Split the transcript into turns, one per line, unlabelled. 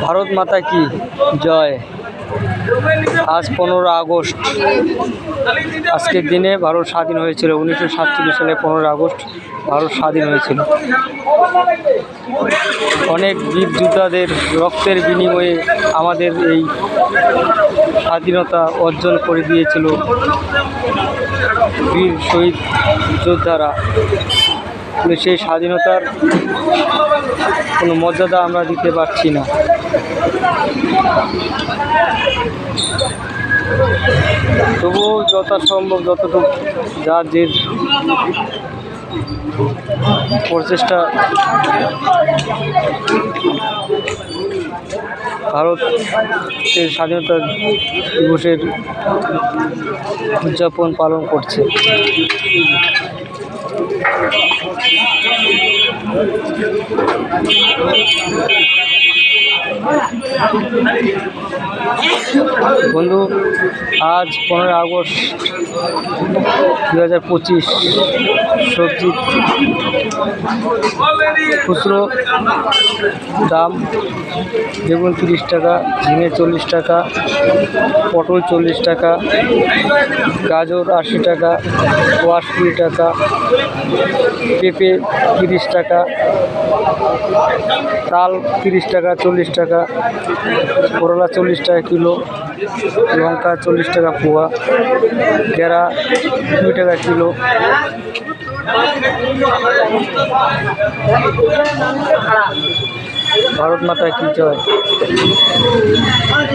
ভারত মাতা কি জয়। আজ 15 আগস্ট। আজকের দিনে ভারত স্বাধীন হয়েছিল। 1947 সালে 15 আগস্ট ভারত স্বাধীন হয়েছিল। অনেক বীর যোদ্ধাদের রক্তের বিনিময়ে আমাদের এই স্বাধীনতা অর্জন করে দিয়েছিল বীর শহীদ যোদ্ধারা। কিন্তু সেই স্বাধীনতার কোনো মর্যাদা আমরা দিতে পারছি না। তবুও যথাসম্ভব যতটুকু যার যে প্রচেষ্টা ভারতের স্বাধীনতা দিবসের উদযাপন পালন করছে। বন্ধু, আজ 15 আগস্ট 2025। সবজি খুচরো দাম বেগুন 30 টাকা, ঝিঙে 40 টাকা, পটল 40 টাকা, গাজর 80 টাকা, কোয়াশ 20 টাকা, পেঁপে 30 টাকা, তাল 30 টাকা 40 টাকা, করলা 40 টাকা কিলো, লঙ্কা 40 টাকা পোয়া, কেরা 2 টাকা কিলো। ভারত মাতা কি জয়।